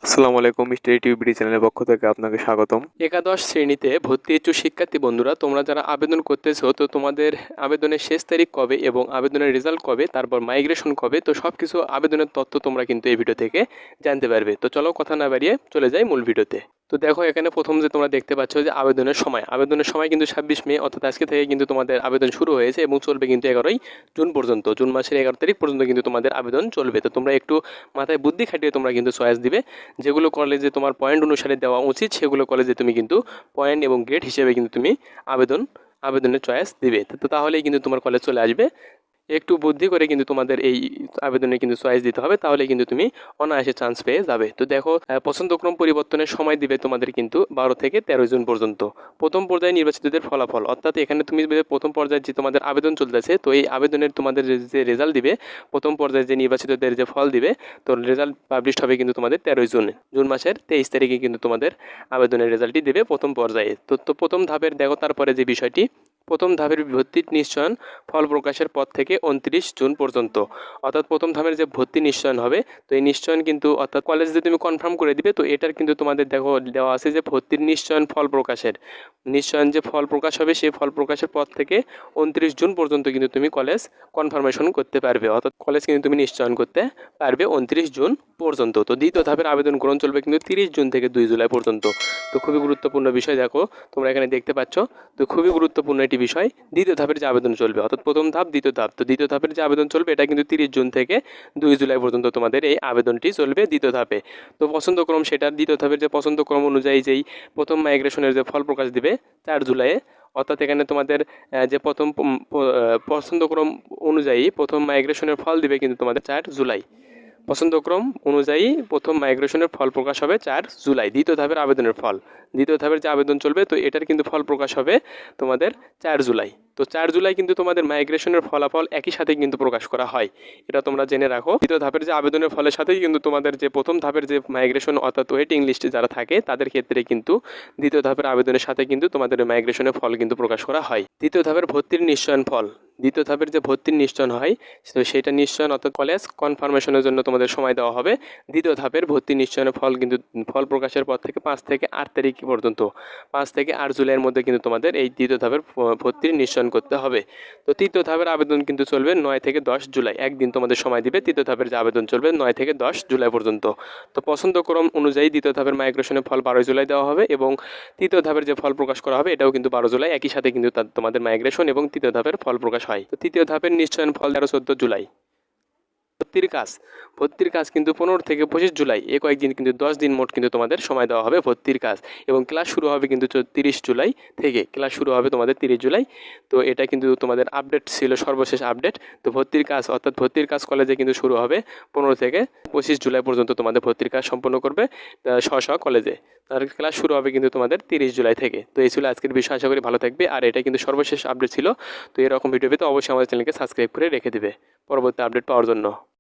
আসসালামু আলাইকুম, মিস্টার টিউবিডি চ্যানেলের পক্ষ থেকে আপনাকে স্বাগতম। একাদশ শ্রেণীতে ভর্তি ইচ্ছুক শিক্ষার্থী বন্ধুরা, তোমরা যারা আবেদন করতেছো, তো তোমাদের আবেদনের শেষ তারিখ কবে এবং আবেদনের রেজাল্ট কবে, তারপর মাইগ্রেশন কবে, তো সব কিছু আবেদনের তথ্য তোমরা কিন্তু এই ভিডিও থেকে জানতে পারবে। তো চলো কথা না বাড়িয়ে চলে যাই মূল ভিডিওতে। তো দেখো এখানে প্রথম যে তোমরা দেখতে পাচ্ছ যে আবেদনের সময় কিন্তু 26 মে, অর্থাৎ আজকে থেকে কিন্তু তোমাদের আবেদন শুরু হয়েছে এবং চলবে কিন্তু 11ই জুন পর্যন্ত। জুন মাসের 11 তারিখ পর্যন্ত কিন্তু তোমাদের আবেদন চলবে। তো তোমরা একটু মাথায় বুদ্ধি খাটিয়ে তোমরা কিন্তু চয়েস দিবে। যেগুলো কলেজে তোমার পয়েন্ট অনুসারে দেওয়া উচিত সেগুলো কলেজে তুমি কিন্তু পয়েন্ট এবং গ্রেড হিসেবে কিন্তু তুমি আবেদনের চয়েস দিবে। তো তাহলেই কিন্তু তোমার কলেজ চলে আসবে। একটু বুদ্ধি করে কিন্তু তোমাদের এই আবেদনে কিন্তু চয়েস দিতে হবে, তাহলে কিন্তু তুমি অনায়াসে চান্স পেয়ে যাবে। তো দেখো পছন্দক্রম পরিবর্তনের সময় দিবে তোমাদের কিন্তু 12 থেকে 13 জুন পর্যন্ত। প্রথম পর্যায়ে নির্বাচিতদের ফলাফল, অর্থাৎ এখানে তুমি প্রথম পর্যায়ে যে তোমাদের আবেদন চলতেছে, তো এই আবেদনের তোমাদের যে রেজাল্ট দিবে, প্রথম পর্যায়ে যে নির্বাচিতদের যে ফল দিবে, তো রেজাল্ট পাবলিশ হবে কিন্তু তোমাদের 13 জুন মাসের 23 তারিখে কিন্তু তোমাদের আবেদনের রেজাল্টটি দেবে প্রথম পর্যায়ে। তো প্রথম ধাপের দেখো তারপরে যে বিষয়টি, প্রথম ধাপের ভর্তির নিশ্চয়ন ফল প্রকাশের পর থেকে 29 জুন পর্যন্ত। অর্থাৎ প্রথম ধাপের যে ভর্তি নিশ্চয়ন হবে, তো এই নিশ্চয়ন কিন্তু অর্থাৎ কলেজ যে তুমি কনফার্ম করে দিবে, তো এটার কিন্তু তোমাদের দেখো দেওয়া আছে যে ভর্তির নিশ্চয়ন ফল প্রকাশের যে ফল প্রকাশ হবে, সেই ফল প্রকাশের পর থেকে 29 জুন পর্যন্ত কিন্তু তুমি কলেজ কনফার্মেশন করতে পারবে, অর্থাৎ কলেজ কিন্তু তুমি নিশ্চয়ন করতে পারবে 29 জুন পর্যন্ত। তো দ্বিতীয় ধাপের আবেদন গ্রহণ চলবে কিন্তু 30 জুন থেকে 2 জুলাই পর্যন্ত। তো খুবই গুরুত্বপূর্ণ বিষয় দেখো তোমরা এখানে দেখতে পাচ্ছ। তো খুবই গুরুত্বপূর্ণ একটি বিষয়, দ্বিতীয় ধাপের যে আবেদন চলবে, অর্থাৎ প্রথম ধাপ দ্বিতীয় ধাপ, তো দ্বিতীয় ধাপের যে আবেদন চলবে এটা কিন্তু 30 জুন থেকে 2 জুলাই পর্যন্ত তোমাদের এই আবেদনটি চলবে দ্বিতীয় ধাপে। তো পছন্দক্রম সেটা দ্বিতীয় ধাপের যে পছন্দক্রম অনুযায়ী যেই প্রথম মাইগ্রেশনের যে ফল প্রকাশ দিবে 4 জুলাইয়ে, অর্থাৎ এখানে তোমাদের যে প্রথম পছন্দক্রম অনুযায়ী প্রথম মাইগ্রেশনের ফল দিবে কিন্তু তোমাদের 4 জুলাই। পছন্দক্রম অনুযায়ী প্রথম মাইগ্রেশনের ফল প্রকাশ হবে 4 জুলাই। দ্বিতীয় ধাপের আবেদনের ফল, দ্বিতীয় ধাপের যে আবেদন চলবে, তো এটার কিন্তু ফল প্রকাশ হবে তোমাদের 4 জুলাই। তো 4 জুলাই কিন্তু তোমাদের মাইগ্রেশনের ফলাফল একই সাথে কিন্তু প্রকাশ করা হয়, এটা তোমরা জেনে রাখো। দ্বিতীয় ধাপের যে আবেদনের ফলের সাথেই কিন্তু তোমাদের যে প্রথম ধাপের যে মাইগ্রেশন অর্থাৎ ওয়েটিং লিস্টে যারা থাকে তাদের ক্ষেত্রে কিন্তু দ্বিতীয় ধাপের আবেদনের সাথে কিন্তু তোমাদের মাইগ্রেশনের ফল কিন্তু প্রকাশ করা হয়। দ্বিতীয় ধাপের ভর্তির নিশ্চয়ন ফল, দ্বিতীয় ধাপের যে ভর্তির নিশ্চয়ন হয়, তো সেটা নিশ্চয়ন অর্থাৎ কলেজ কনফার্মেশনের জন্য তোমাদের সময় দেওয়া হবে। দ্বিতীয় ধাপের ভর্তি নিশ্চয়নের ফল কিন্তু ফল প্রকাশের পর থেকে 5 থেকে 8 তারিখ পর্যন্ত, 5 থেকে 8 জুলাইয়ের মধ্যে কিন্তু তোমাদের এই দ্বিতীয় ধাপের ভর্তির নিশ্চয়ন করতে হবে। তো তৃতীয় ধাপের আবেদন কিন্তু চলবে 9 থেকে 10 জুলাই, একদিন তোমাদের সময় দিবে। তৃতীয় ধাপের যে আবেদন চলবে 9 থেকে 10 জুলাই পর্যন্ত। তো পছন্দক্রম অনুযায়ী দ্বিতীয় ধাপের মাইগ্রেশনের ফল 12 জুলাই দেওয়া হবে এবং তৃতীয় ধাপের যে ফল প্রকাশ করা হবে এটাও কিন্তু 12 জুলাই, একই সাথে কিন্তু তোমাদের মাইগ্রেশন এবং তৃতীয় ধাপের ফল প্রকাশ হয়। তো তৃতীয় ধাপের নিশ্চয়ন ফল 13-14 জুলাই। ভর্তির কাজ কিন্তু 15 থেকে 25 জুলাই, এ কয়েকদিন কিন্তু 10 দিন মোট কিন্তু তোমাদের সময় দেওয়া হবে ভর্তির কাজ, এবং ক্লাস শুরু হবে কিন্তু 30 জুলাই থেকে, ক্লাস শুরু হবে তোমাদের 30 জুলাই। তো এটা কিন্তু তোমাদের আপডেট ছিল, সর্বশেষ আপডেট। তো ভর্তির কাজ অর্থাৎ ভর্তির কাজ কলেজে কিন্তু শুরু হবে 15 থেকে 25 জুলাই পর্যন্ত তোমাদের ভর্তির কাজ সম্পন্ন করবে স্ব কলেজে। আর ক্লাস শুরু হবে কিন্তু তোমাদের 30 জুলাই থেকে। তো এই ছিল আজকের বিষয়, আশা করি ভালো থাকবে। আর এটা কিন্তু সর্বশেষ আপডেট ছিল। তো এরকম ভিডিও পেতে অবশ্যই আমাদের চ্যানেলকে সাবস্ক্রাইব করে রেখে দেবে পরবর্তী আপডেট পাওয়ার জন্য।